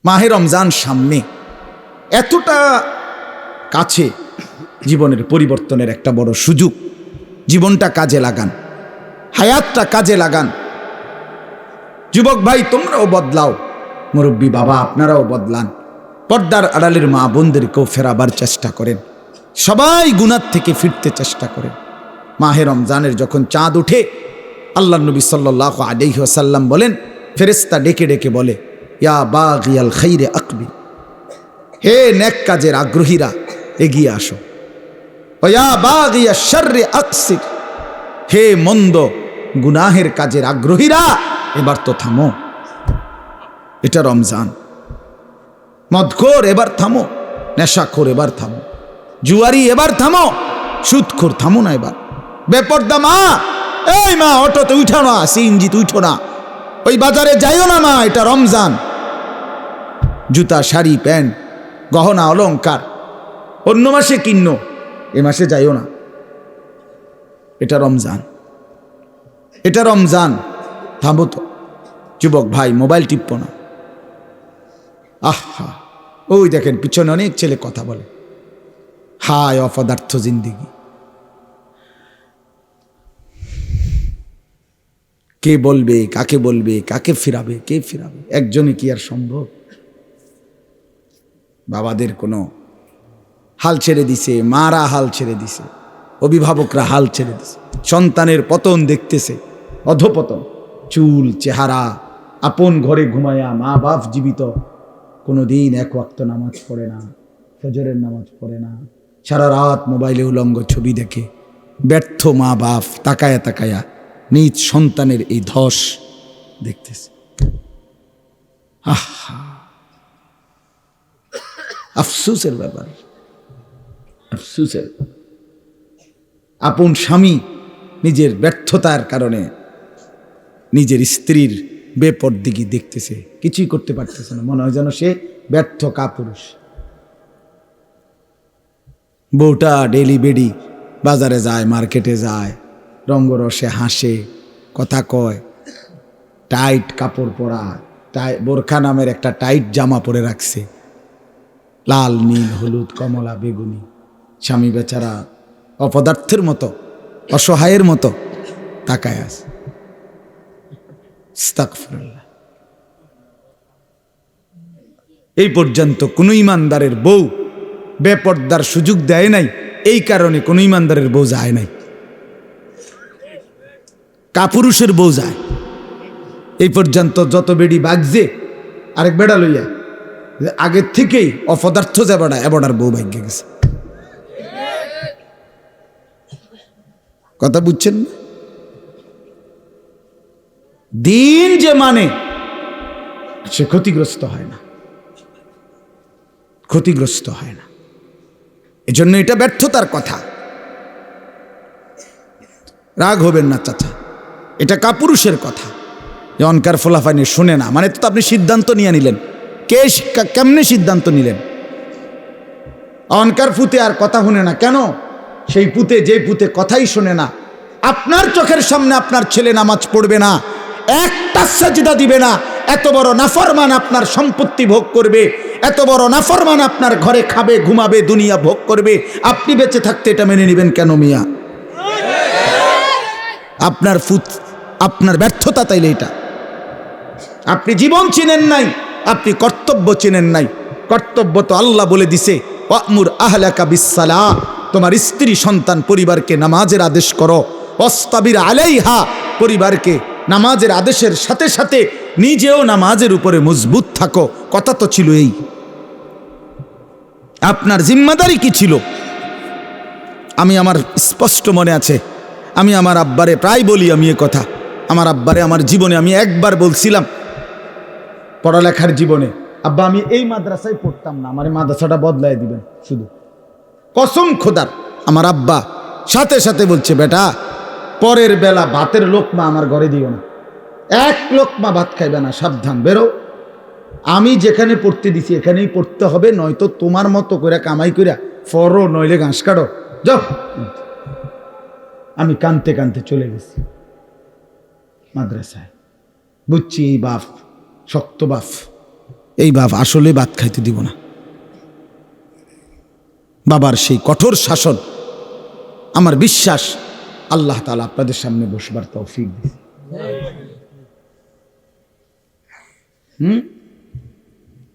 মাহে রমজান সামনে, এতটা কাছে, জীবনের পরিবর্তনের একটা বড় সুযোগ। জীবনটা কাজে লাগান, হায়াতটা কাজে লাগান। যুবক ভাই তোমরাও বদলাও, মুরব্বী বাবা আপনারাও বদলান, পর্দার আড়ালের মা বোনদেরকেও ফেরাবার চেষ্টা করেন, সবাই গুনাহ থেকে ফিরতে চেষ্টা করেন। মাহে রমজানের যখন চাঁদ উঠে, আল্লাহ নবী সাল্লাল্লাহু আলাইহি ওয়াসাল্লাম বলেন, ফেরেশতা ডেকে ডেকে বলে, ইয়া বাগিয়াল খাইরে আকবিল, হে নেক কাজের আগ্রহীরা এগিয়ে আসো, ইয়া বাগিয়াশ শাররি আকসির, হে মন্দ গুনাহের কাজের আগ্রহীরা এবার তো থামো। এটা রমজান। মদখোর এবার থামো, নেশাখোর এবার থামো, জুয়ারি এবার থামো, সুদখোর থামো না এবার। বেপর্দা মা, এই মা অটোতে উঠো না, সিএনজিতে উঠো না, ওই বাজারে যাইও না মা, এটা রমজান। জুতা শাড়ি প্যান্ট গহনা অলংকার অন্য মাসে কিনো, এ মাসে যাইও না, এটা রমজান, এটা রমজান। থামো তো যুবক ভাই, মোবাইল টিপো না। আহা, ওই দেখেন পিছনে অনেক ছেলে কথা বলে, হায় অপদার্থ জিন্দিগি। কে বলবে, কাকে বলবে, কাকে ফিরাবে, কে ফিরাবে? একজনে কি আর সম্ভব? বাবাদের কোনো হাল ছেড়ে দিছে, মারা হাল ছেড়ে দিছে, অভিভাবকরা হাল ছেড়ে দিছে, সন্তানের পতন দেখতেছে, অধপতন, চুল চেহারা, আপন ঘরে ঘুমায়া মা বাপ জীবিত, কোনোদিন এক ওয়াক্ত নামাজ পড়ে না, ফজরের নামাজ পড়ে না, সারা রাত মোবাইলে উলঙ্গ ছবি দেখে। ব্যর্থ মা বাপ তাকায়া তাকায়া নিজ সন্তানের এই ধস দেখতেছে। আহা, আফসোসের ব্যাপার, আফসোসের। আপন স্বামী নিজের ব্যর্থতার কারণে নিজের স্ত্রীর বেপরদিগি দেখতেছে, কিছুই করতে পারতেছে না, মনে হয় যেন সে ব্যর্থ কাপুরুষ। বউটা ডেলি বেডি বাজারে যায়, মার্কেটে যায়, রঙ্গরসে হাসে, কথা কয়, টাইট কাপড় পরা, বোরখা নামের একটা টাইট জামা পরে রাখছে, লাল নীল হলুদ কমলা বেগুনি। স্বামী বেচারা অপদার্থের মতো, অসহায়ের মতো তাকায় আছে। আস্তাগফিরুল্লাহ। এই পর্যন্ত কোনো ইমানদারের বউ বেপর্দার সুযোগ দেয় নাই, এই কারণে কোনো ইমানদারের বউ যায় নাই, কাপুরুষের বউ যায়। এই পর্যন্ত যত বেডি বাগছে আরেক বেড়া লইয়া, আগের থেকেই অপদার্থ যে বেড়া, এবড়ার বউ ভাগ্যে গেছে। কথা বুঝছেন? দিন যে মানে সে ক্ষতিগ্রস্ত হয় না, ক্ষতিগ্রস্ত হয় না। এজন্য এটা ব্যর্থতার কথা। রাগ হবেন না চাচা, এটা কাপুরুষের কথা। যে অনকার ফোলাফানি শুনে না মানে তো আপনি সিদ্ধান্ত নিয়ে নিলেন, কেমনে সিদ্ধান্ত নিলেন? অনকার পুতে আর কথা শুনে না কেন? সেই পুতে, যে পুতে কথাই শোনে না, আপনার চোখের সামনে আপনার ছেলে নামাজ পড়বে না, একটা সাজদা দিবে না, এত বড় নাফরমান আপনার সম্পত্তি ভোগ করবে, এত বড় নাফরমান আপনার ঘরে খাবে ঘুমাবে দুনিয়া ভোগ করবে, আপনি বেঁচে থাকতে এটা মেনে নেবেন কেন মিয়া? আপনার আপনার ব্যর্থতা তাইলে এটা। আপনি জীবন চিনেন নাই, আপনি কর্তব্য চিনেন নাই। কর্তব্য তো আল্লাহ বলে দিছে, ওয়ামুর আহলাকা বিসসালাহ, তোমার স্ত্রী সন্তান পরিবারকে নামাজের আদেশ করো, ওয়াসতাবির আলাইহা, পরিবারকে নামাজের আদেশের সাথে সাথে নিজেও নামাজের উপরে মজবুত থাকো। কথা তো ছিল এই। আপনার জিম্মাদারি কি ছিল? আমি আমার স্পষ্ট মনে আছে, আমি আমার আব্বারে প্রায় বলি, আমি এ কথা আমার আব্বারে আমার জীবনে আমি একবার বলছিলাম, পড়ালেখার জীবনে, আব্বা আমি এই মাদ্রাসায় পড়তাম না, আমার মাদ্রাসাটা বদলাই দিবেন শুধু। কসম খোদার, আমার আব্বা সাথে সাথে বলছে, বেটা পরের বেলা ভাতের লোকমা আমার ঘরে দিও না, এক লোকমা ভাত খাইবে না, সাবধান বেরো। আমি যেখানে পড়তে দিছি এখানেই পড়তে হবে, নয়তো তোমার মতো করে কামাই করে ফরো, নইলে ঘাস কাটো, যাও। আমি কানতে কানতে চলে গেছি মাদ্রাসায়। বুঝছি এই বাপ শক্ত বাপ, এই বাপ আসলে ভাত খাইতে দিব না। বাবার সেই কঠোর শাসন, আমার বিশ্বাস আল্লাহ তাআলা আপনাদের সামনে বসবার তৌফিক দিন।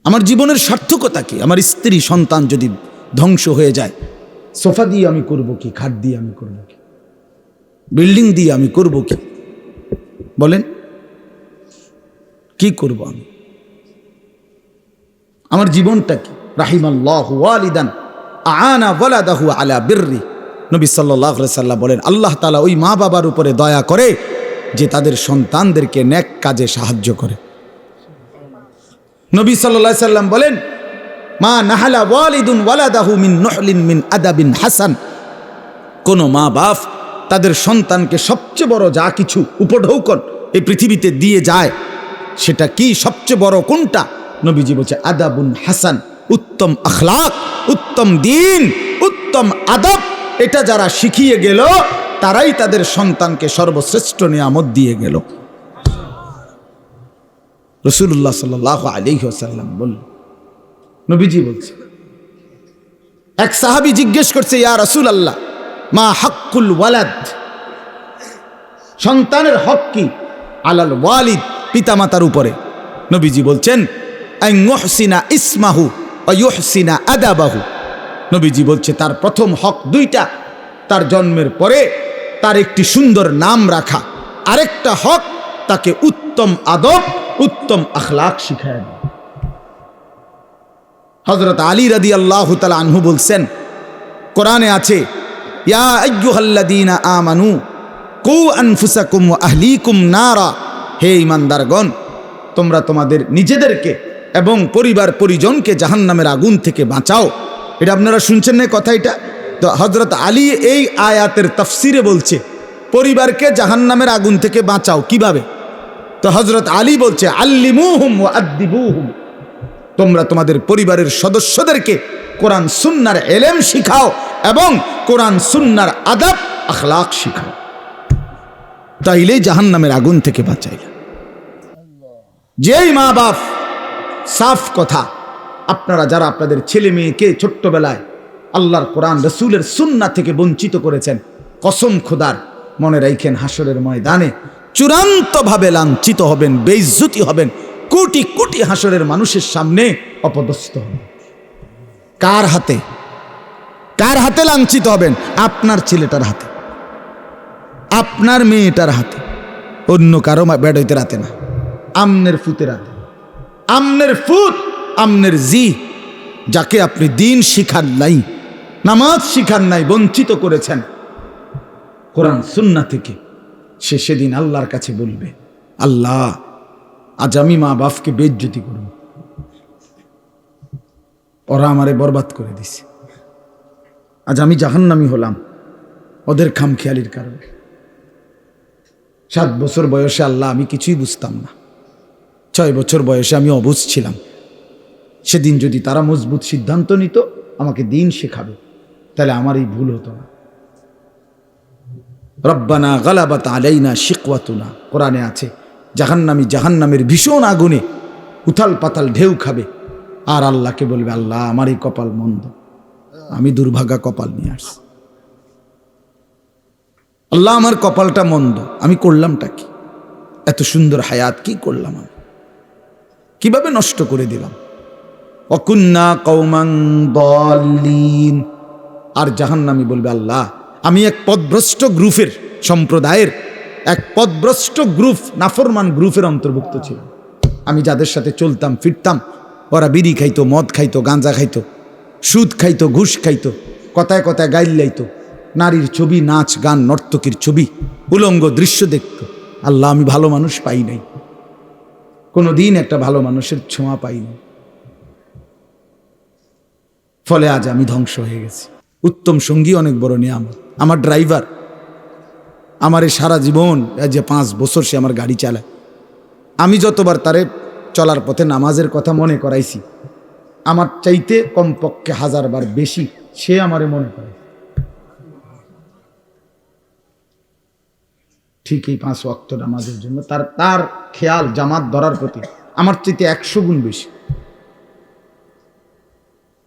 আমার জীবনের সার্থকতা কি? আমার স্ত্রী সন্তান যদি ধ্বংস হয়ে যায়, সোফা দিয়ে আমি করব কি? খাট দিয়ে আমি করব কি? বিল্ডিং দিয়ে আমি করব কি? বলেন, কি করব আমি? আমার জীবনটা কি? রাহিমাল্লাহু ওয়ালিদান আনা ওয়ালাদাহু আলা বিররি। নবী সাল্লাল্লাহু আলাইহি সাল্লাম বলেন, আল্লাহ তাআলা ওই মা বাবার উপরে দয়া করে যে তাদের সন্তানদেরকে নেক কাজে সাহায্য করে। নবী সাল্লাল্লাহু আলাইহি সাল্লাম বলেন, মা নাহালা ওয়ালিদুন ওয়ালাদাহু মিন নুহলিন মিন আদাবিন হাসান। কোন মা বাপ তাদের সন্তানকে সবচেয়ে বড় যা কিছু উপঢৌকন এই পৃথিবীতে দিয়ে যায়, সেটা কি? সবচেয়ে বড় কোনটা? নবীজি বলছে আদাবুন হাসান, উত্তম আখলাক, উত্তম দ্বীন, উত্তম আদব। এটা যারা শিখিয়ে গেল তারাই তাদের সন্তানকে সর্বশ্রেষ্ঠ নিয়ামত দিয়ে গেল। রাসূলুল্লাহ সাল্লাল্লাহু আলাইহি ওয়াসাল্লাম বললেন, নবীজি বলছে, এক সাহাবী জিজ্ঞেস করছে, ইয়া রাসূলুল্লাহ মা হাক্কুল ওয়ালাদ, সন্তানের হক কি? আলাল ওয়ালিদ, পিতামাতার উপরে। নবীজি বলছেন আন ইউহসিনা ইসমাহু ওয়া ইউহসিনা আদাবাহু। নবীজি বলছে তার প্রথম হক দুইটা, তার জন্মের পরে তার একটি সুন্দর নাম রাখা, আরেকটা হক তাকে উত্তম আদব, উত্তম আখলাক শিখায়। হযরত আলী রাদিয়াল্লাহু তাআলা আনহু বলছেন, কোরআনে আছে, ইয়া আইয়ুহাল্লাযীনা আমানু কু আনফুসাকুম ওয়া আহলিকুম নারা। হে ঈমানদারগণ, তোমরা তোমাদের নিজেদেরকে এবং পরিবার পরিজনকে জাহান্নামের আগুন থেকে বাঁচাও। এটা আপনারা শুনছেন না কথা? এটা তো হযরত আলী এই আয়াতের তাফসিরে বলছে পরিবারকে জাহান্নামের আগুন থেকে বাঁচাও কিভাবে? তো হযরত আলী বলছে আল্লিমুহুম ওয়া আদ্দিবুহুম, তোমরা তোমাদের পরিবারের সদস্যদেরকে কোরআন সুন্নাহর ইলম শিখাও এবং কোরআন সুন্নাহর আদব আখলাক শিখাও, তাইলেই জাহান্নামের আগুন থেকে বাঁচাইলা। যেই মা বাপ, সাফ কথা, আপনারা যারা আপনাদের ছেলে মেয়েকে ছোট্টবেলায় আল্লাহর কোরআন রাসূলের সুন্নাহ থেকে বঞ্চিত করেছেন, কসম খোদার, মনে রাখেন হাসরের ময়দানে চূড়ান্তভাবে লাঞ্ছিত হবেন, বেইজ্জতি হবেন, কোটি কোটি হাসরের মানুষের সামনে অপদস্থ হবেন। কার হাতে? কার হাতে লাঞ্ছিত হবেন? আপনার ছেলেটার হাতে, আপনার মেয়েটার হাতে, অন্য কারো বেড়াইতে রাতে না, আমনের ফুতের হাতে। আমনের ফুত, আমনের জি, যাকে আপনি দিন শিখান নাই, নামাজ শিখান নাই, বঞ্চিত করেছেন কোরআন সুন্নাহ থেকে, সে সেদিন আল্লাহর কাছে বলবে, আল্লাহ আজ আমি মা বাপকে বেইজ্জতি করব, ওরা আমারে বরবাদ করে দিছে, আজ আমি জাহান্নামী হলাম ওদের খামখেয়ালির কারণে। 7 বছর বয়সে আল্লাহ আমি কিছুই বুঝতাম না, 6 বছর বয়সে আমি অবুঝ ছিলাম। সেদিন যদি তারা মজবুত সিদ্ধান্ত নিত আমাকে দিন শেখাবে, তাহলে আমার এই ভুল হতো না। রব্বানা গালাবাত আলাইনা শিকওয়াতুনা, কোরআনে আছে, জাহান্নামী জাহান্নামের ভীষণ আগুনে উথাল পাতাল ঢেউ খাবে, আর আল্লাহকে বলবে, আল্লাহ আমার এই কপাল মন্দ, আমি দুর্ভাগা কপাল নিয়ে আসছি, আল্লাহ আমার কপালটা মন্দ, আমি করলামটা কি? এত সুন্দর হায়াত কি করলাম আমি? কিভাবে নষ্ট করে দিলাম? ওয়াকুন্না কওমান দাল্লিন। আর জাহান্নামী বলবে, আল্লাহ আমি এক পথভ্রষ্ট গ্রুপের, সম্প্রদায়ের এক পথভ্রষ্ট গ্রুপ, নাফরমান গ্রুপের অন্তর্ভুক্ত ছিলাম। আমি যাদের সাথে চলতাম ফিরতাম, ওরা বিড়ি খাইতো, মদ খাইতো, গাঁজা খাইতো, সুদ খাইতো, ঘুষ খাইতো, কথায় কথায় গাইল লাইতো, নারীর ছবি, নাচ গান, নর্তকীর ছবি, উলঙ্গ দৃশ্য দেখত। আল্লাহ আমি ভালো মানুষ পাই নাই, কোনোদিন একটা ভালো মানুষের ছোঁয়া পাইনি, ফলে আজ আমি ধ্বংস হয়ে গেছি। উত্তম সঙ্গী অনেক বড় নিয়ামত। আমার ড্রাইভার, আমার এই সারা জীবন, যে 5 বছর সে আমার গাড়ি চালায়, আমি যতবার তারে চলার পথে নামাজের কথা মনে করাইছি, আমার চাইতে কমপক্ষে 1000 বার বেশি সে আমারে মনে করে। ঠিক এই 5 ওয়াক্ত নামাজের জন্য তার খেয়াল জামাত ধরার প্রতি আমার চাইতে 100 গুণ বেশি।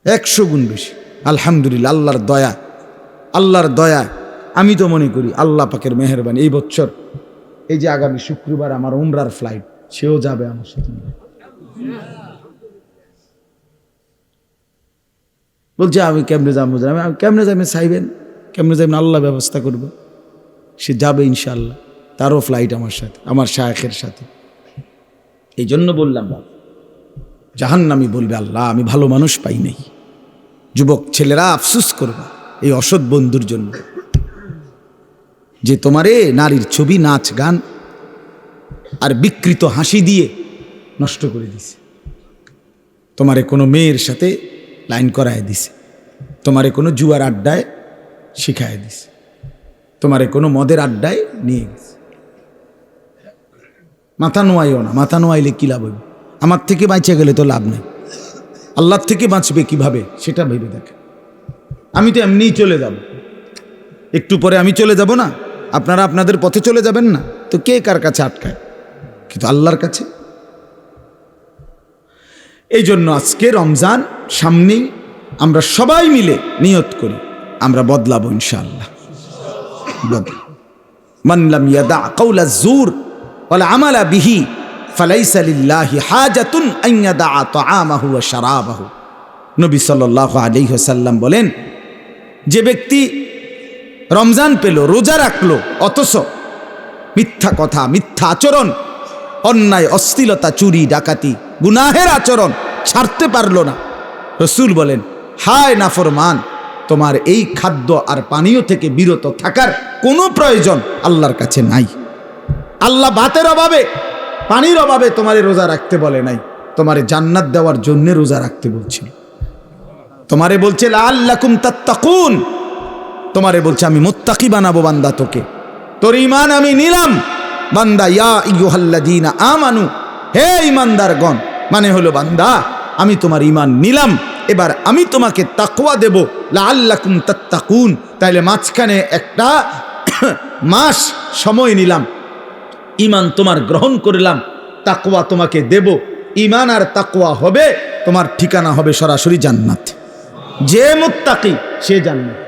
100 গুণ বেশি। আলহামদুলিল্লাহ, আল্লাহর দয়া। আমি তো মনে করি আল্লাহ পাকের মেহেরবানি, এই বছর এই যে আগামী শুক্রবার আমার উমরার ফ্লাইট, সেও যাবে আমার সাথে। বলছে আমি কেমনে যাবো, আমি কেমনে যাবেন চাইবেন, কেমনে যাবেন আল্লাহ ব্যবস্থা করব। সে যাবে ইনশাআল্লাহ, তারও ফ্লাইট আমার সাথে, আমার শায়েখের সাথে। এই জন্য বললাম, জাহান্নামী বলবে আল্লাহ আমি ভালো মানুষ পাই নাই। যুবক ছেলেরা আফসোস করবে এই অসৎ বন্ধুর জন্য, যে তোমারে নারীর ছবি, নাচ গান আর বিকৃত হাসি দিয়ে নষ্ট করে দিছে। তোমারে কোনো মেয়ের সাথে লাইন করায় দিছে, তোমারে কোনো জুয়ার আড্ডায় শিখায় দিছে, তোমারে কোনো মদের আড্ডায় নিয়ে গেছে। মাথা নোয়াইও না, মাথা নোয়াইলে কি লাভ হবে? আমার থেকে বাঁচে গেলে তো লাভ নেই, আল্লাহর থেকে বাঁচবে কিভাবে সেটা ভেবে দেখে। আমি তো এমনিই চলে যাব, একটু পরে আমি চলে যাব না, আপনারা আপনাদের পথে চলে যাবেন না, তো কে কার কাছে আটকায়? কিন্তু আল্লাহর কাছে। এই জন্য আজকে রমজান সামনেই, আমরা সবাই মিলে নিয়ত করি আমরা বদলাবো ইনশাআল্লাহ। মান লাম ইয়াদা কাওলা যুর ওয়াল আমালা বিহি ফালাইসা লিল্লাহি হাজাতুন আন ইয়াদা তাআমাহু ওয়া শারাবাহু। নবী সাল্লাল্লাহু আলাইহি ওয়াসাল্লাম বলেন, যে ব্যক্তি রমজান পেল, রোজা রাখলো, অথচ মিথ্যা কথা, মিথ্যা আচরণ, অন্যায়, অশ্লীলতা, চুরি, ডাকাতি, গুনাহের আচরণ ছাড়তে পারলো না, রাসূল বলেন হায় নাফরমান, তোমার এই খাদ্য আর পানীয় থেকে বিরত থাকার কোনো প্রয়োজন আল্লাহর কাছে নাই। আল্লাহ ভাতের অভাবে, পানির অভাবে তোমারে রোজা রাখতে বলে নাই, তোমারে জান্নাত দেওয়ার জন্য রোজা রাখতে বলছিল। তোমারে বলছে লাআল্লাকুম তাত্তাকুন, তোমারে বলছে আমি মুত্তাকি বানাবো বান্দা তোকে, তোর ঈমান আমি নিলাম বান্দা। ইয়া আইয়ুহাল্লাযীনা আমানু, হে ঈমানদারগণ, মানে হলো বান্দা আমি তোমার ঈমান নিলাম, এবার আমি তোমাকে তাকওয়া দেব, লাআল্লাকুম তাত্তাকুন। তাইলে মাঝখানে একটা মাস সময় নিলাম, ঈমান তোমার গ্রহণ করলাম, তাকওয়া তোমাকে দেব। ঈমান আর তাকওয়া হবে, তোমার ঠিকানা হবে সরাসরি জান্নাত। যে মুত্তাকি সে জান্নাত,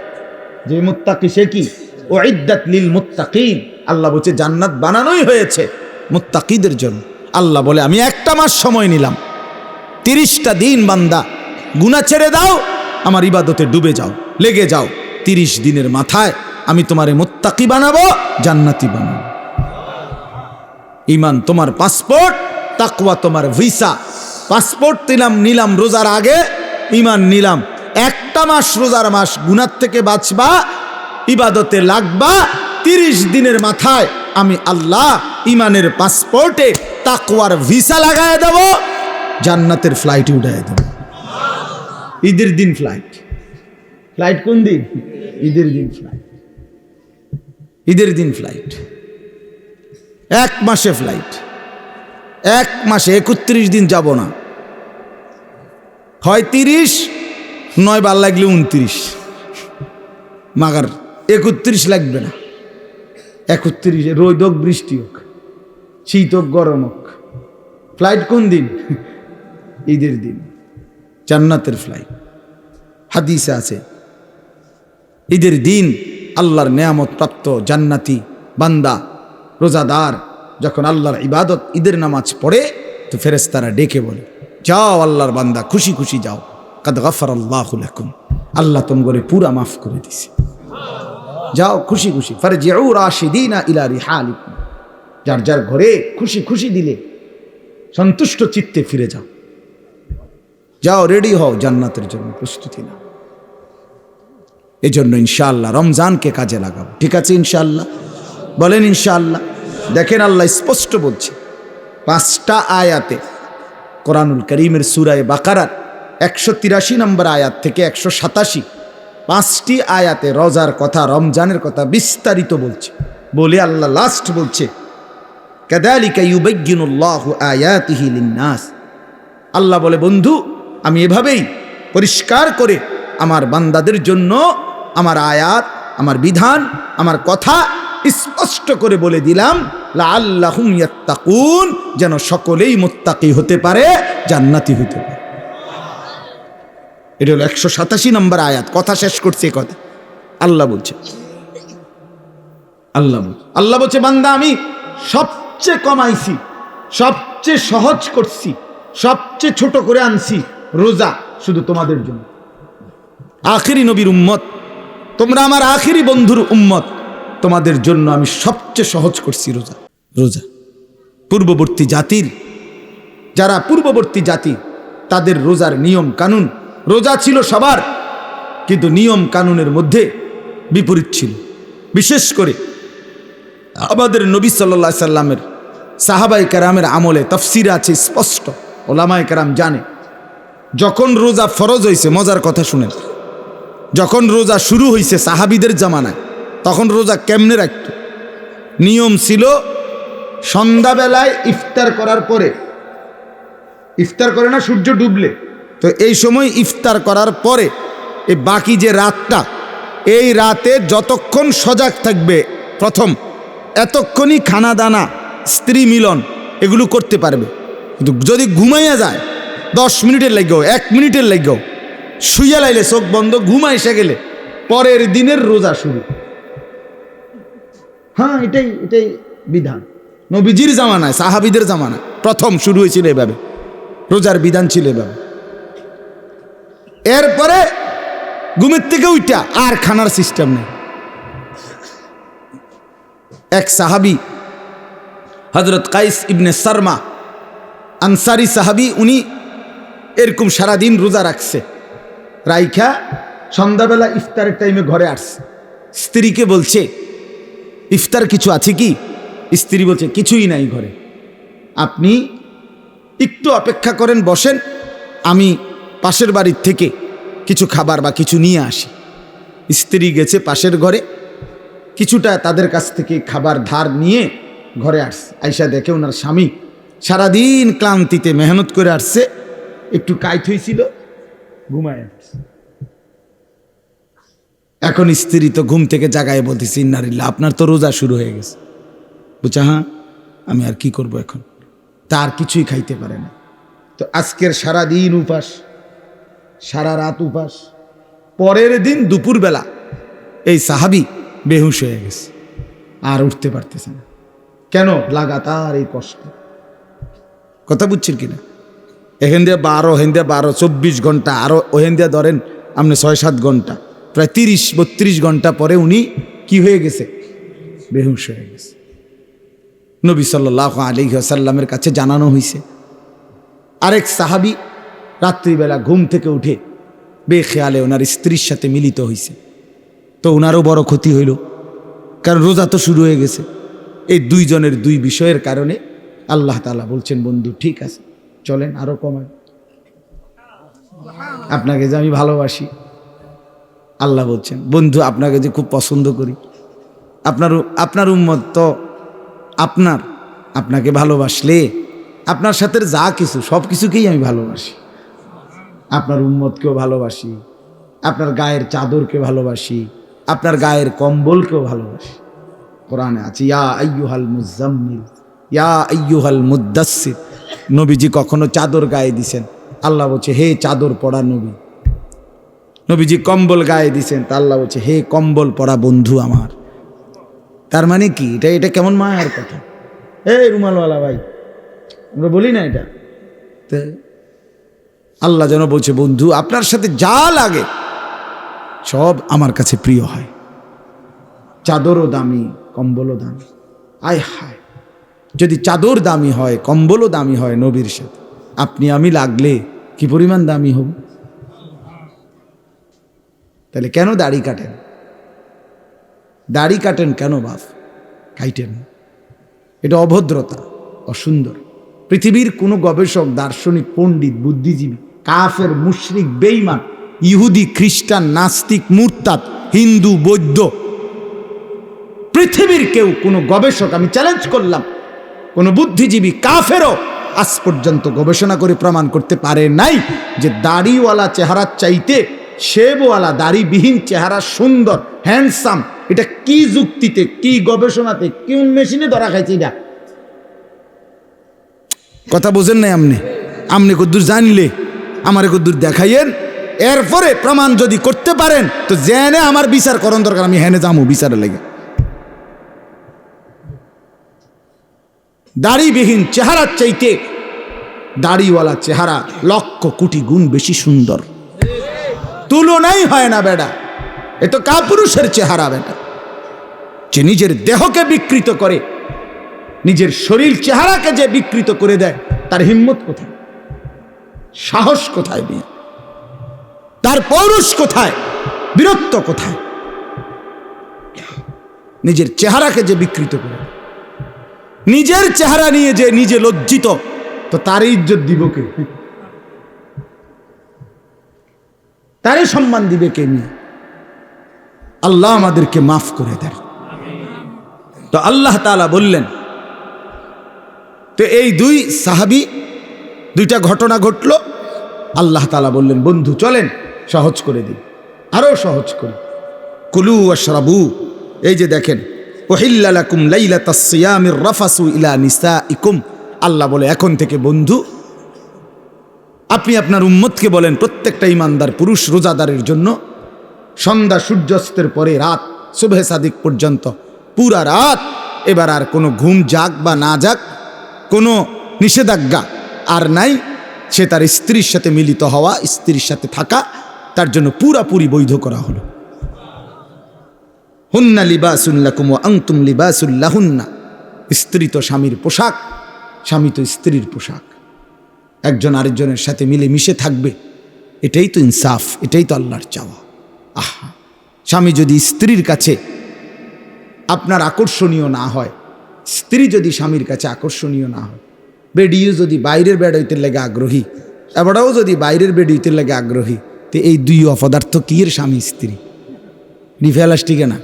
যে মুত্তাকি সে কি? উইদ্দাত লিল মুত্তাকিন। আল্লাহ বলছে জান্নাত বানানোই হয়েছে মুত্তাকিদের জন্য। আল্লাহ বলে আমি একটা মাস সময় নিলাম, 30টা দিন বান্দা গুনাহ ছেড়ে দাও, আমার ইবাদতে ডুবে যাও, লেগে যাও। 30 দিনের মাথায় আমি তোমারে মুত্তাকি বানাবো, জান্নাতি বানাবো। ঈমান তোমার পাসপোর্ট, তাকওয়া তোমার ভিসা। পাসপোর্ট নিলাম রোজার আগে, ঈমান নিলাম, একটা মাস রোজার মাস, গুনাহ থেকে বাঁচবা, ইবাদতে লাগবা। 30 দিনের মাথায় আমি আল্লাহ ঈমানের পাসপোর্টে তাকওয়ার ভিসা লাগায় দেব, জান্নাতের ফ্লাইটে উঠায় দেব। ঈদের দিন ফ্লাইট। ফ্লাইট কোন দিন? ঈদের দিন ফ্লাইট। ঈদের দিন ফ্লাইট, 1 মাসে ফ্লাইট, 1 মাসে 31 দিন যাব না, হয় 30, নয় বার লাগলে 29, মাগার 31 লাগবে না। 31 রোদ হোক, বৃষ্টি হোক, শীত হোক, গরম হোক, ফ্লাইট কোন দিন? ঈদের দিন, জান্নাতের ফ্লাইট। হাদিসে আছে ঈদের দিন আল্লাহর নেয়ামত প্রাপ্ত জান্নাতি বান্দা, রোজাদার যখন আল্লাহর ইবাদত, ঈদের নামাজ পড়ে, তো ফেরেশতারা ডেকে বলে যাও আল্লাহর বান্দা, খুশি খুশি যাও, কাদ গাফারাল্লাহু লাকুম, আল্লাহ তোমাকে পুরা মাফ করে দিছে, যাও খুশি খুশি। ফারজিউ রাশিদিনা ইলা রিহালিকুম, যার যার ঘরে খুশি খুশি দিলে সন্তুষ্ট চিত্তে ফিরে যাও, যাও রেডি হও, জান্নাতের জন্য প্রস্তুতি নাও। এই জন্য ইনশাআল্লাহ রমজানকে কাজে লাগাবো, ঠিক আছে ইনশাআল্লাহ? বলেন ইনশাআল্লাহ। দেখেন আল্লাহ স্পষ্ট বলছে 5টা আয়াতে, কোরআনুল কারীমের সূরা বাকারার 183 নম্বর আয়াত থেকে 187, 5টি আয়াতে রোজার কথা, রমজানের কথা বিস্তারিত বলছে। বলে আল্লাহ লাস্ট বলছে কাযালিকা ইউবায়্যিনুল্লাহু আয়াতিহি লিন-নাস। আল্লাহ বলে বন্ধু আমি এভাবেই পরিষ্কার করে আমার বান্দাদের জন্য আমার আয়াত, আমার বিধান, আমার কথা স্পষ্ট করে বলে দিলাম, লাআল্লাহুম ইয়াত্তাকুন, যেন সকলেই মুত্তাকি হতে পারে, জান্নাতি হতে পারে। এটা হলো 187 নম্বর আয়াত। কথা শেষ করছে কথা। আল্লাহ বলছে, আল্লাহ বলছে বান্দা আমি সবচেয়ে কমাইছি, সবচেয়ে সহজ করছি, সবচেয়ে ছোট করে আনছি রোজা শুধু তোমাদের জন্য। আখিরি নবীর উম্মত তোমরা, আমার আখিরি বন্ধুর উম্মত, তোমাদের জন্য আমি সবচেয়ে সহজ করছি রোজা। রোজা পূর্ববর্তী জাতির, যারা পূর্ববর্তী জাতি, তাদের রোজার নিয়ম কানুন, রোজা ছিল সবার, কিন্তু নিয়ম কানুনের মধ্যে বিপরীত ছিল। বিশেষ করে আমাদের নবী সাল্লাল্লাহু আলাইহি সাল্লামের সাহাবায়ে কেরামের আমলে তাফসীরে আছে স্পষ্ট, ওলামায়ে কেরাম জানে, যখন রোজা ফরজ হয়েছে, মজার কথা শুনেন, যখন রোজা শুরু হয়েছে সাহাবীদের জামানায়, তখন রোজা কেমনে রাখত? নিয়ম ছিল সন্ধ্যাবেলায় ইফতার করার পরে, ইফতার করে না সূর্য ডুবলে, তো এই সময় ইফতার করার পরে এই বাকি যে রাতটা, এই রাতে যতক্ষণ সজাগ থাকবে প্রথম, এতক্ষণই খানা দানা, স্ত্রী মিলন এগুলো করতে পারবে। কিন্তু যদি ঘুমাইয়া যায় 10 মিনিটের লাগেও, 1 মিনিটের লাগেও, শুইয়া লাইলে চোখ বন্ধ, ঘুমা এসে গেলে পরের দিনের রোজা শুরু। হ্যাঁ, এটাই বিধান। নবীজির জামানায়, সাহাবীদের জামানায় প্রথম শুরু হয়েছিল এভাবে, রোজার বিধান ছিল এভাবে। এরপরে ঘুমের থেকে উঠা আর খানার সিস্টেম নেই। এক সাহাবী হযরত কাইস ইবনে সারমা আনসারি সাহাবী, উনি এরকম সারাদিন রোজা রাখছে, রাইখা সন্ধ্যাবেলা ইফতারের টাইমে ঘরে আসছে। স্ত্রীকে বলছে ইফতার কিছু আছে কি? স্ত্রী বলছে কিছুই নাই ঘরে, আপনি একটু অপেক্ষা করেন, বসেন, আমি পাশের বাড়ির থেকে কিছু খাবার বা কিছু নিয়ে আসি। স্ত্রী গেছে পাশের ঘরে, কিছুটা তাদের কাছ থেকে খাবার ধার নিয়ে ঘরে আসছে। আইসা দেখে ওনার স্বামী সারাদিন ক্লান্তিতে মেহনত করে আসছে, একটু কাইত হয়েছিল, ঘুমায় আসছে। এখন স্ত্রী তো ঘুম থেকে জাগায় বলতেছে ইন্নালিল্লাহ, আপনার তো রোজা শুরু হয়ে গেছে। বুঝা, হ্যাঁ, আমি আর কি করব এখন, তার কিছুই খাইতে পারে না। তো আজকের সারাদিন উপাস, সারা রাত উপাস, পরের দিন দুপুরবেলা এই সাহাবী বেহুশ হয়ে গেছে, আর উঠতে পারতেছে না। কেন? লাগাতার এই কষ্ট। কথা বুঝছেন কিনা? এখান দিয়ে 12, হেন দিয়ে 12, 24 ঘন্টা, আরো ওহেন দিয়ে ধরেন আপনি 6-7 ঘন্টা, প্রায় 30-32 ঘন্টা পরে উনি কি হয়ে গেছে? বেহুশ হয়ে গেছে। নবী সাল্লাল্লাহু আলাইহি ওয়াসাল্লামের কাছে জানানো হয়েছে। আরেক সাহাবী রাত্রিবেলা ঘুম থেকে উঠে বেখেয়ালে ওনার স্ত্রীর সাথে মিলিত হয়েছে, তো ওনারও বড় ক্ষতি হইল, কারণ রোজা তো শুরু হয়ে গেছে। এই দুইজনের দুই বিষয়ের কারণে আল্লাহ তাআলা বলছেন, বন্ধু ঠিক আছে, চলেন আরো কমায়, আপনাকে যে আমি ভালোবাসি। আল্লাহ বলছেন, বন্ধু আপনাকে যে খুব পছন্দ করি, আপনার উম্মত তো আপনাকে ভালোবাসলে আপনার সাথে যা কিছু সব কিছুকেই আমি ভালোবাসি। আপনার উম্মতকেও ভালোবাসি, আপনার গায়ের চাদরকে ভালোবাসি, আপনার গায়ের কম্বলকেও ভালোবাসি। কোরআনে আছে ইয়া আইয়ুহাল মুজাম্মিল ইয়া আইয়ুহাল মুদ্দাসসির। নবীজি কখনো চাদর গায়ে দিছেন, আল্লাহ বলছে হে চাদর পরা নবী। নবীজি কম্বল গায়ে দিছেন, তা আল্লাহ বলছে হে কম্বল পরা বন্ধু আমার। তার মানে কি? এটা কেমন মায়ার কথা। এই রুমালওয়ালা ভাই, আমরা বলি না এটা? আল্লাহ যেন বলছে, বন্ধু আপনার সাথে যা লাগে সব আমার কাছে প্রিয় হয়। চাদরও দামি, কম্বলও দামি। আয় হায়, যদি চাদর দামি হয়, কম্বলও দামি হয় নবীর সাথে, আপনি আমি লাগলে কি পরিমাণ দামি হব? তাহলে কেন দাড়ি কাটেন? দাড়ি কাটেন কেন বাপ? কাইটেন, এটা অভদ্রতা, অসুন্দর। পৃথিবীর কোনো গবেষক, দার্শনিক, পণ্ডিত, বুদ্ধিজীবী, কাফের, মুশরিক, বেঈমান, ইহুদি, খ্রিস্টান, নাস্তিক, মুরতাদ, হিন্দু, বৌদ্ধ, পৃথিবীর কেউ, কোনো গবেষক, আমি চ্যালেঞ্জ করলাম, কোনো বুদ্ধিজীবী, কাফেরও আজ পর্যন্ত গবেষণা করে প্রমাণ করতে পারে নাই যে দাড়িওয়ালা চেহারার চাইতে শেবওয়ালা দাড়িবিহীন চেহারা সুন্দর, হ্যান্ডসাম। এটা কি যুক্তিতে, কি গবেষণাতে, কোন মেশিনে ধরা খাইছে? এটা কথা বোঝেন নাই আপনি? আপনি কদ্দূর জানলে আমারে কদ্দূর দেখাইয়েন, এরপরে প্রমাণ যদি করতে পারেন তো জেনে আমার বিচার করন দরকার, আমি হেনে যাবো বিচারে লেগে। দাড়িবিহীন চেহারার চাইতে দাড়িওয়ালা চেহারা লক্ষ কোটি গুণ বেশি সুন্দর, তুলনাই হয় না বেটা। এ তো কাপুরুষের চেহারা বেটা, যে নিজের দেহকে বিকৃত করে, নিজের শরীর চেহারাকে যে বিকৃত করে দেয়, তার হিম্মত কোথায়, সাহস কোথায়, তার পৌরুষ কোথায়, বীরত্ব কোথায়? নিজের চেহারাকে যে বিকৃত করে, নিজের চেহারা নিয়ে যে নিজে লজ্জিত, তো তারই ইজ্জত দিব কে? তারই সম্মান দিবে কে? নিয়ে আল্লাহ আমাদেরকে মাফ করে দেন। তো আল্লাহ তাআলা বললেন, তো এই দুই সাহাবী দুইটা ঘটনা ঘটল, আল্লাহ তাআলা বললেন বন্ধু চলেন সহজ করে দিই, আরো সহজ করি। কুলু ওয়াশরাবু, এই যে দেখেন, উহিল্লা লাকুম লাইলাতাস সিয়ামির রাফাসু ইলা নিসাইকুম, আল্লাহ বলে এখন থেকে বন্ধু আপনি আপনার উম্মতকে বলেন, প্রত্যেকটা ইমানদার পুরুষ রোজাদারের জন্য সন্ধ্যা সূর্যাস্তের পরে রাত সুবহে সাদিক পর্যন্ত পুরা রাত এবার আর কোনো ঘুম যাক বা না যাক, কোনো নিষেধাজ্ঞা আর নাই। সে তার স্ত্রীর সাথে মিলিত হওয়া, স্ত্রীর সাথে থাকা তার জন্য পুরাপুরি বৈধ করা হলো। হুন্না লিবাসুল লাকুম ওয়া আনতুম লিবাসুল লাহুন্না, স্ত্রী তো স্বামীর পোশাক, স্বামী তো স্ত্রীর পোশাক, একজন আরেকজনের সাথে মিলে মিশে থাকবে, এটাই তো ইনসাফ, এটাই তো আল্লাহর চাওয়া। আহা, স্বামী যদি স্ত্রীর কাছে আপনার আকর্ষণীয় না হয়, স্ত্রী যদি স্বামীর কাছে আকর্ষণীয় না হয়, বেডিও যদি বাইরের বেড হইতে লেগে আগ্রহী, এবারও যদি বাইরের বেড হইতে লেগে আগ্রহী, তো এই দুই অপদার্থ কি এর স্বামী স্ত্রী? ডিফেলাস ঠিক না?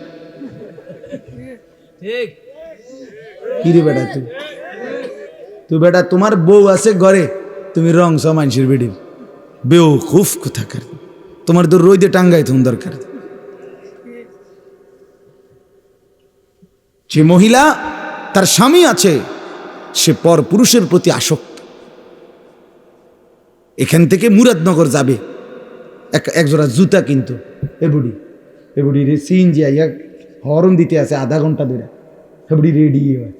কি রে বেটা, তুই বেটা তোমার বউ আছে ঘরে, তুমি রং মানুষের বেডির বেও খুব কোথাকার, তোমার তো রোদে টাঙ্গাই তুমি দরকার। যে মহিলা তার স্বামী আছে, সে পর পুরুষের প্রতি আসক্ত। এখান থেকে মুরাদনগর যাবে একজোড়া জুতা, কিন্তু এবুড়ি রে সিএনজি আইয়া হরন দিতে আছে আধা ঘন্টা ধরে, এবুড়ি রেডি হয়।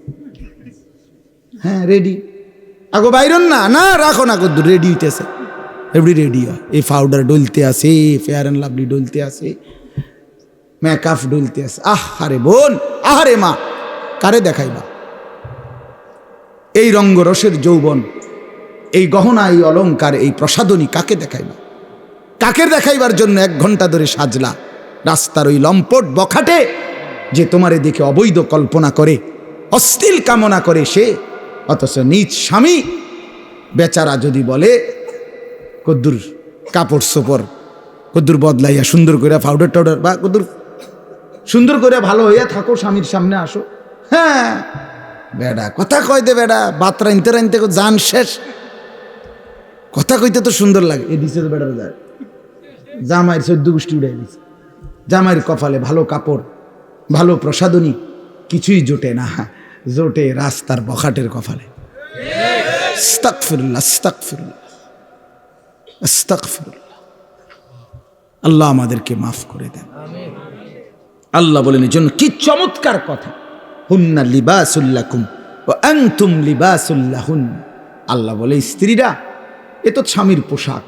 হ্যাঁ রেডি, আগো বাইরন না না রাখো না, কদ্দুর রেডি হইতেছে, এবুড়ি রেডি হয়। এই পাউডার ডলতে আছে, ফেয়ার অ্যান্ড লাভলি ডলতে আছে, মেকআপ ডলতে আছে। আহারে বোন, আহারে মা, কারে দেখাইবা? এই রঙ্গরসের যৌবন, এই গহনা, এই অলংকার, এই প্রসাদনী কাকে দেখাইবা? কাকে দেখাইবার জন্য 1 ঘন্টা ধরে সাজলা? রাস্তার ওই লম্পট বখাটে যে তোমারে দেখে অবৈধ কল্পনা করে, অশ্লীল কামনা করে সে, অথচ নিজ স্বামী বেচারা যদি বলে কদ্দুর কাপড় সোপড় কদ্দুর বদলাইয়া সুন্দর করে পাউডার টাউডার বা কদ্দুর সুন্দর করে ভালো হইয়া থাকো, স্বামীর সামনে আসো। হ্যাঁ বেড়া কথা কয় দে, বেড়া বাত রাইনতে রাইনতে জান শেষ, কথা কইতে তো সুন্দর লাগে। এ দিছে তো বেড়ার যায়, জামাইয়ের 14 গোষ্ঠী উড়াই দিছে, জামাইয়ের কপালে ভালো কাপড়, ভালো প্রসাদনী কিছুই জোটে না, জোটে রাস্তার বখাটের কপালে। আস্তাগফিরুল্লাহ, আস্তাগফিরুল্লাহ, আস্তাগফিরুল্লাহ। আল্লাহ আমাদেরকে মাফ করে দেন। আল্লাহ বলেন এজন্য কি চমৎকার কথা, হুন্না লিবাসুল লাকুম ওয়া আনতুম লিবাসুল লাহুন্না। আল্লাহ বলে স্ত্রীরা এ তো স্বামীর পোশাক,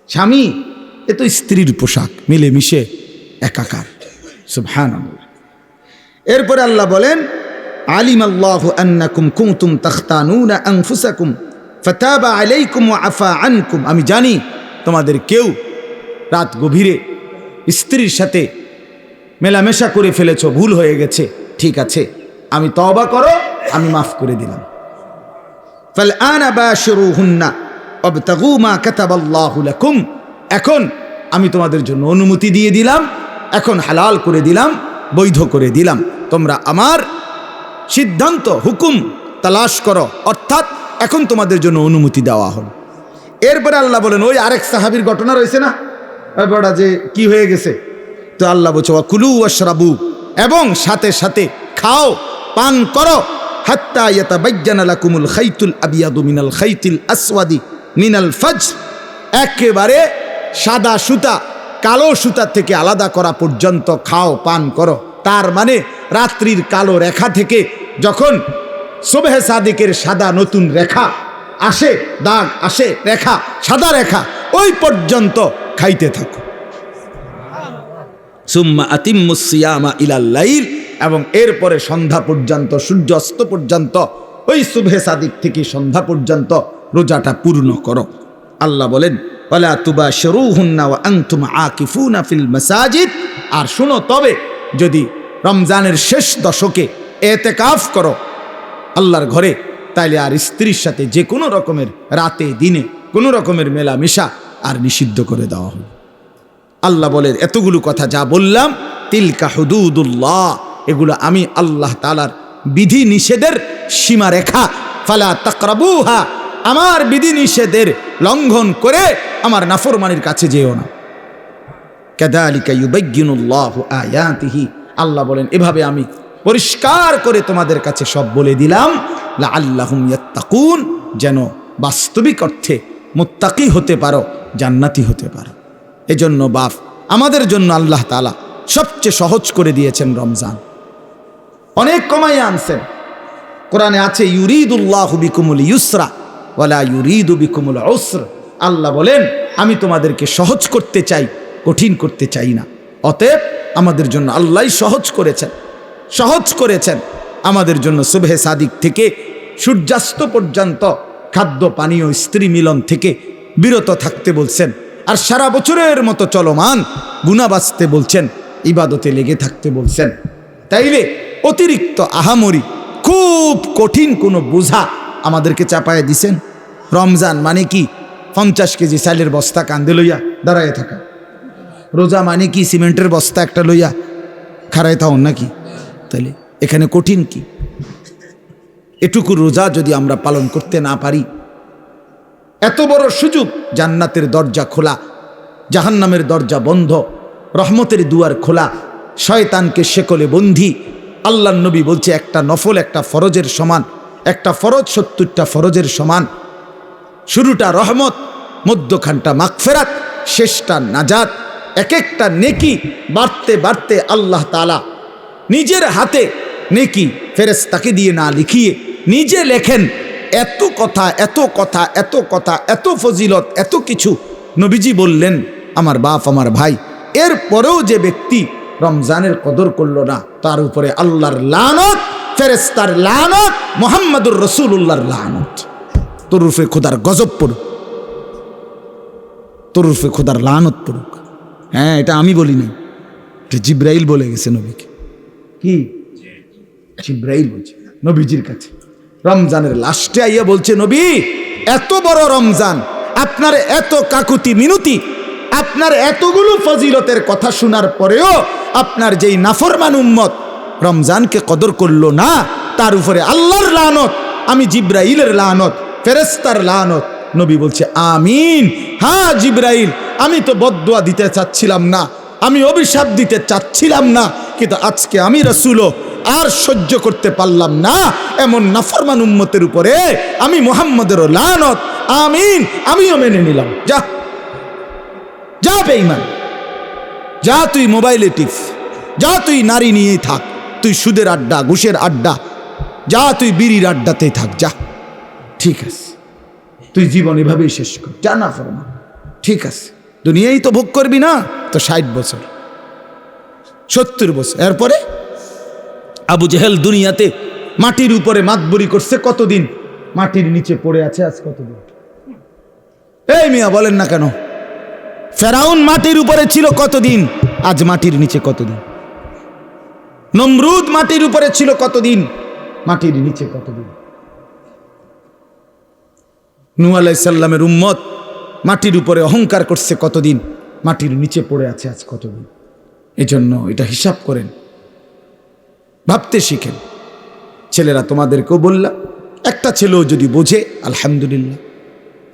স্বামী এ তো স্ত্রীর পোশাক, মিলেমিশে একাকার। সুবহানাল্লাহ। এরপরে আল্লাহ বলেন আলিমাল্লাহু আন্নাকুম কুনতুম তাখতানুনা আনফুসাকুম ফাতাবা আলাইকুম ওয়া আফা আনকুম। আমি জানি তোমাদের কেউ রাত গভীরে স্ত্রীর সাথে মেলামেশা করে ফেলেছ, ভুল হয়ে গেছে, ঠিক আছে আমি তওবা করো, আমি মাফ করে দিলাম। ফালআনা বাশিরুহুন্না ওয়াবতাগু মা কাতাবাল্লাহু লাকুম। এখন আমি তোমাদের জন্য অনুমতি দিয়ে দিলাম, এখন হালাল করে দিলাম, বৈধ করে দিলাম, তোমরা আমার সিদ্ধান্ত হুকুম তালাশ করো, অর্থাৎ এখন তোমাদের জন্য অনুমতি দেওয়া হল। এরপরে আল্লাহ বলেন ওই আরেক সাহাবীর ঘটনা রয়েছে না, বড়া যে কি হয়ে গেছে, তো আল্লাহ বলছে ওয়াকুলু ওয়াশরাবু, এবং সাথে সাথে খাও পান করো, হাত্তা ইয়াতাবায়্যানা লাকুমুল খাইতুল আবিয়াদু মিনাল খাইতিল আসওয়াদি মিনাল ফাজর, একেবারে সাদা সুতা কালো সুতা থেকে আলাদা করা পর্যন্ত খাও, পান করো। তার মানে রাত্রির কালো রেখা থেকে যখন সুবহে সাদিকের সাদা নতুন রেখা আসে, দাগ আসে, রেখা, সাদা রেখা, ওই পর্যন্ত খাইতে থাকো। সুম্মা আতিম্মুস সিয়ামা ইলাল লাইল, এবং এরপরে সন্ধ্যা পর্যন্ত, সূর্য অস্ত পর্যন্ত, ওই সুবহে সাদিক থেকে সন্ধ্যা পর্যন্ত রোজাটা পূর্ণ করো। আল্লাহ বলেন ওয়ালা তুবাশিরুহুন্না ওয়া আনতুম আকিফুনা ফিল মাসাজিদ। আর শুনো, তবে যদি রমজানের শেষ দশকে এতেকাফ করো আল্লাহর ঘরে, তাইলে আর স্ত্রীর সাথে যে কোনো রকমের রাতে দিনে কোনো রকমের মেলামেশা আর নিষিদ্ধ করে দেওয়া হবে। আল্লাহ বলেন এতগুলো কথা যা বললাম, তিলকা হুদুদুল্লাহ, এগুলো আমি আল্লাহ তাআলার বিধি নিষেধের সীমারেখা। ফালা তাকরাবুহা, আমার বিধি নিষেধের লঙ্ঘন করে আমার নাফরমানির কাছে যেও না। কাযালিকা ইউবায়্যিনুল্লাহু আয়াতিহি, আল্লাহ বলেন এভাবে আমি পরিষ্কার করে তোমাদের কাছে সব বলে দিলাম, লাআল্লাহুম ইয়াত্তাকুন, যেন বাস্তবিক অর্থে মুত্তাকি হতে পারো, জান্নাতি হতে পারো। এজন্য বাপ, আমাদের জন্য আল্লাহ তাআলা সবচেয়ে সহজ করে দিয়েছেন রমজান, অনেক কমাই আনছেন। কোরআনে আছে ইউরিদুল্লাহু বিকুমুল ইউসরা ওয়ালা ইউরিদু বিকুমুল উসর। আল্লাহ বলেন আমি তোমাদেরকে সহজ করতে চাই, কঠিন করতে চাই না। অতএব আমাদের জন্য আল্লাহই সহজ করেছেন, সহজ করেছেন আমাদের জন্য। সুবহে সাদিক থেকে সূর্যাস্ত পর্যন্ত খাদ্য পানীয় স্ত্রী মিলন থেকে বিরত থাকতে বলছেন। আর সারা বছরের মতো চলমান গুনাহ বাঁচতে বলছেন, ইবাদতে লেগে থাকতে বলছেন। তাইলে অতিরিক্ত আহামরি খুব কঠিন কোনো বোঝা আমাদেরকে চাপায় দিছেন। রমজান মানে কি 50 কেজি চালের বস্তা কান্দে লইয়া দাঁড়ায় থাকা? রোজা মানে কি সিমেন্টের বস্তা একটা লইয়া খাড়ায় থাকুন নাকি? তাহলে এখানে কঠিন কি? এটুকু রোজা যদি আমরা পালন করতে না পারি, এত বড় সুযোগ, জান্নাতের দরজা খোলা, জাহান্নামের দরজা বন্ধ, রহমতের দুয়ার খোলা, শয়তানকে শেকলে বন্দী। আল্লাহর নবী বলছে একটা নফল একটা ফরজের সমান, একটা ফরজ 70টা ফরজের সমান। শুরুটা রহমত, মধ্যখানটা মাগফিরাত, শেষটা নাজাত। এক একটা নেকি বাড়তে বাড়তে আল্লাহ তাআলা নিজের হাতে নেকি ফেরেশতাকে দিয়ে না লিখিয়ে নিজে লেখেন। এত কথা, এত কথা, এত কথা, এত ফজিলত, এত কিছু নবীজি বললেন আমার বাপ, আমার ভাই। এরপরেও যে ব্যক্তি রমজানের কদর করল না, তার উপরে আল্লাহর লানত, ফেরেশতার লানত, মুহাম্মদুর রাসূলুল্লাহর লানত। তোর উপরে খোদার গজব পড়ুক, তোর উপরে খোদার লানত পড়ুক। হ্যাঁ, এটা আমি বলি নাই, এটা জিব্রাইল বলে গেছে নবীকে। কি জিব্রাইল বলছে নবীজির কাছে রমজানের লাস্টে আইয়া বলছে, নবী এত বড় রমজান, আপনার এত কাকুতি মিনতি, আপনার এতগুলো ফজিলতের কথা শোনার পরেও আপনার যেই নাফরমান উম্মত রমজানকে কদর করলো না, তার উপরে আল্লাহর লানত, আমি জিব্রাইলের লানত, ফেরেশতার লানত। নবী বলছে আমিন। হ্যাঁ জিব্রাইল, আমি তো বদদুয়া দিতে চাচ্ছিলাম না, আমি অভিশাপ দিতে চাচ্ছিলাম না, কিন্তু আজকে আমি রাসূলও আর সহ্য করতে পারলাম না এমন নাফরমান উম্মতের উপরে আমি মুহাম্মদেরও লানত। আমিন, আমিও মেনে নিলাম। যা যা বেঈমান, যা তুই মোবাইলে টিপ, যা তুই নারী নিয়েই থাক, তুই সুদের আড্ডা, ঘুষের আড্ডা, যা তুই বিড়ির আড্ডাতেই থাক, যা, ঠিক আছে, তুই জীবন এভাবেই শেষ কর, যা না ফরমা, ঠিক আছে। দুনিয়াই তো ভোগ করবি না, তো 60 বছর 70 বছর। এরপরে আবু জেহেল দুনিয়াতে মাটির উপরে মাতবরি করছে কতদিন, মাটির নিচে পড়ে আছে আজ কতদিন? এই মিয়া বলেন না কেন? ফেরাউন মাটির উপরে ছিল কতদিন, আজ মাটির নিচে কতদিন? নমরুদ মাটির উপরে ছিল কতদিন, মাটির নিচে কতদিন? নূহ আলাইহিস সালামের উম্মত মাটির উপরে অহংকার করছে কতদিন, মাটির নিচে পড়ে আছে আজ কতদিন? এজন্য এটা হিসাব করেন, ভাবতে শিখেন। ছেলেরা তোমাদেরকেও বললাম, একটা ছেলেও যদি বোঝে আলহামদুলিল্লাহ,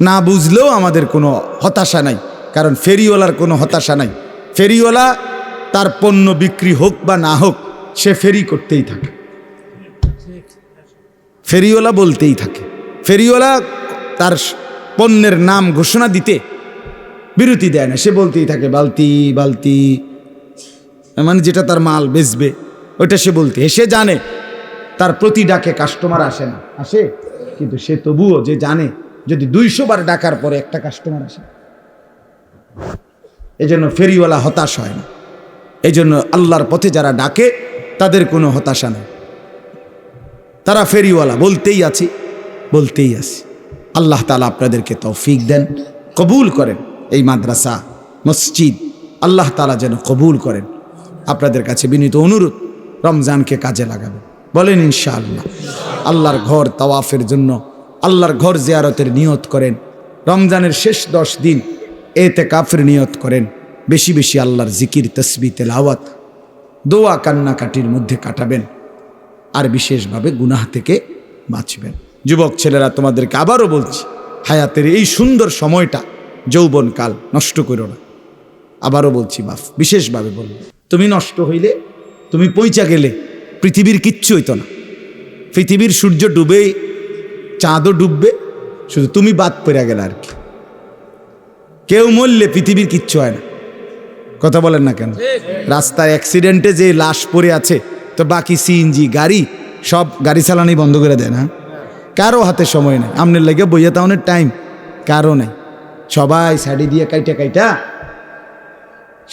না বুঝলেও আমাদের কোনো হতাশা নাই, কারণ ফেরিওয়ালার কোনো হতাশা নাই। ফেরিওয়ালা তার পণ্য বিক্রি হোক বা না হোক, সে ফেরি করতেই থাকে, ফেরিওয়ালা বলতেই থাকে। ফেরিওয়ালা তার পণ্যের নাম ঘোষণা দিতে বিরতি দেয় না, সে বলতেই থাকে বালতি বালতি, মানে যেটা তার মাল বেচবে ওইটা সে বলতে, সে জানে তার প্রতি ডাকে কাস্টমার আসে না, আসে, কিন্তু সে তবুও যে জানে যদি 200 বার ডাকার পরে একটা কাস্টমার আসে, এজন্য ফেরিওয়ালা হতাশ হয় না। এজন্য আল্লাহর পথে যারা ডাকে তাদের কোনো হতাশা নেই, তারা ফেরিওয়ালা, বলতেই আছি বলতেই আছি। আল্লাহ তাআলা আপনাদেরকে তৌফিক দেন, কবুল করেন এই মাদ্রাসা মসজিদ, আল্লাহ তাআলা যেন কবুল করেন। আপনাদের কাছে বিনীত অনুরোধ, রমজানকে কাজে লাগাবেন, বলেন ইনশাআল্লাহ। আল্লাহর ঘর তাওয়াফের জন্য, আল্লাহর ঘর জিয়ারতের নিয়ত করেন। রমজানের শেষ 10 দিন ইতিকাফের নিয়ত করেন। বেশি বেশি আল্লাহর জিকির, তাসবিহ, তেলাওয়াত, দোয়া, কান্নাকাটির মধ্যে কাটাবেন, আর বিশেষভাবে গুনাহ থেকে বাঁচবেন। যুবক ছেলেরা, তোমাদেরকে আবারও বলছি, হায়াতের এই সুন্দর সময়টা, যৌবনকাল নষ্ট করো না। আবারও বলছি, বাপ বিশেষভাবে বলবো, তুমি নষ্ট হইলে, তুমি পইচা গেলে পৃথিবীর কিচ্ছু হইতো না। পৃথিবীর সূর্য ডুবে, চাঁদও ডুববে, শুধু তুমি বাদ পড়ে গেলে আর কি। কেউ মরলে পৃথিবীর কিচ্ছু হয় না, কথা বলেন না কেন? রাস্তায় অ্যাক্সিডেন্টে যে লাশ পড়ে আছে, তো বাকি সিএনজি গাড়ি সব গাড়ি চালানোই বন্ধ করে দেয় না। কারো হাতে সময় নেই, আমনের লেগে বইয়া তাওনের টাইম কারো নেই, সবাই সাইডে দিয়ে কাইটা কাইটা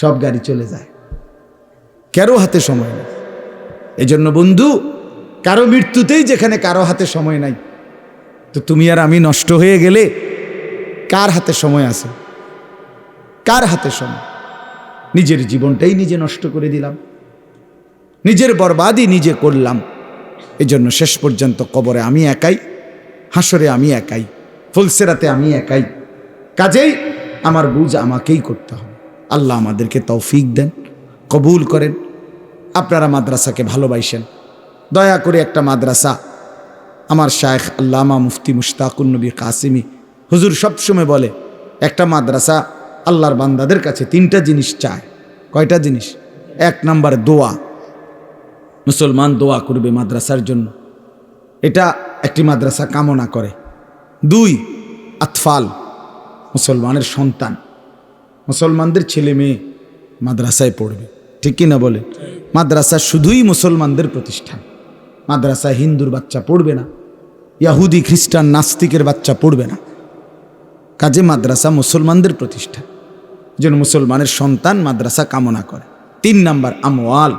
সব গাড়ি চলে যায়, কারো হাতে সময় নেই। এই জন্য বন্ধু, কারো মৃত্যুতেই যেখানে কারো হাতে সময় নাই, তো তুমি আর আমি নষ্ট হয়ে গেলে কার হাতে সময় আছে? কার হাতে সময়? নিজের জীবনটাই নিজে নষ্ট করে দিলাম, নিজের বরবাদই নিজে করলাম। এজন্য শেষ পর্যন্ত কবরে আমি একাই, হাসরে আমি একাই, ফুলসেরাতে আমি একাই। কাজেই আমার বুঝ আমাকেই করতে হবে। আল্লাহ আমাদেরকে তৌফিক দেন, কবুল করেন। আপনারা মাদ্রাসাকে ভালোবাসেন, দয়া করে একটা মাদ্রাসা, আমার শায়েখ আল্লামা মুফতি মুশতাকুন নবী কাসিমি হুজুর সবসময় বলে, একটা মাদ্রাসা আল্লাহর বান্দাদের কাছে 3টা জিনিস চায়। কয়টা জিনিস? 1 নাম্বার দোয়া, মুসলমান দোয়া করবে মাদ্রাসার জন্য, এটা একটি মাদ্রাসা কামনা করে। 2 আতফাল, মুসলমানের সন্তান, মুসলমানদের ছেলে মেয়ে মাদ্রাসায় পড়বে, ঠিক কি না বলে? মাদ্রাসা শুধুই মুসলমানদের প্রতিষ্ঠান, মাদ্রাসায় হিন্দুর বাচ্চা পড়বে না, ইয়াহুদি খ্রিস্টান নাস্তিকের বাচ্চা পড়বে না। কাজে মাদ্রাসা মুসলমানদের প্রতিষ্ঠান, যেন মুসলমানের সন্তান মাদ্রাসা কামনা করে। 3 নাম্বার আমওয়াল,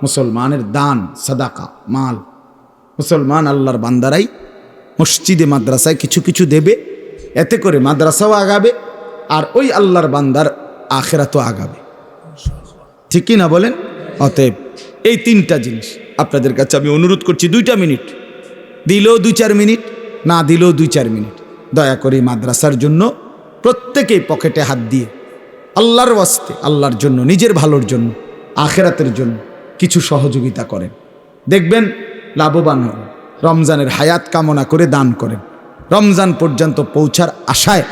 মুসলমানের দান, সাদাকা, মাল। মুসলমান আল্লাহর বান্দারাই মসজিদে মাদ্রাসায় কিছু কিছু দেবে, এতে করে মাদ্রাসাও আগাবে আর ওই আল্লাহর বান্দার আখিরাতও আগাবে, ঠিক কি না বলেন? অতএব এই 3টা জিনিস আপনাদের কাছে আমি অনুরোধ করছি। 2টা মিনিট দিলেও 2-4 মিনিট, না দিলেও 2-4 মিনিট, দয়া করে মাদ্রাসার জন্য প্রত্যেকেই পকেটে হাত দিয়ে আল্লাহর ওয়াস্তে, আল্লাহর জন্য, নিজের ভালোর জন্য, আখিরাতের জন্য কিছু সহযোগিতা করেন, দেখবেন লাভবান হবেন। রমজানের হায়াত কামনা করে দান করেন, রমজান পর্যন্ত পৌঁছার আশায়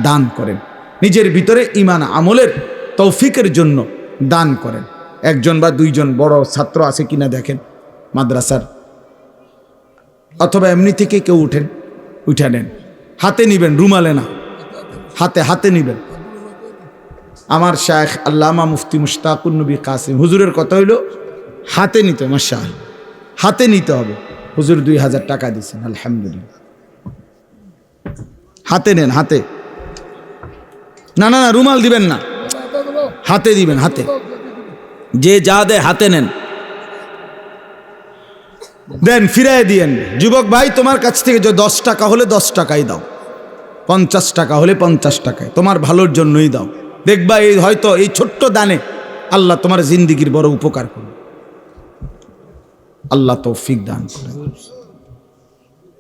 দান করেন, নিজের ভিতরে ঈমান আমলের তৌফিকের জন্য দান করেন। 1জন বা 2জন বড় ছাত্র আছে কিনা দেখেন মাদ্রাসার, অথবা এমনি থেকে কেউ উঠেন, উঠে নেন, হাতে নিবেন, রুমালে না, হাতে হাতে নিবেন। আমার শায়েখ আল্লামা মুফতি মুশতাকুন নবী কাসিম হুজুরের কথা হইল হাতে নিতে, মাশাআল্লাহ হাতে নিতে হবে। হুজুর 2000 টাকা দিয়েছেন, আলহামদুলিল্লাহ। হাতে নেন, হাতে, না না না রুমাল দিবেন না, হাতে দিবেন, হাতে, যে যা দেয় হাতে নেন, দেন ফিরাই দিয়েন। যুবক ভাই, তোমার কাছ থেকে যে 10 টাকা হলে 10 টাকাই দাও, 50 টাকা হলে 50 টাকায়, তোমার ভালোর জন্যই দাও। দেখবা এই হয়তো এই ছোট্ট দানে আল্লাহ তোমার জিন্দিগির বড় উপকার করবে। আল্লাহ তৌফিক দান করেন।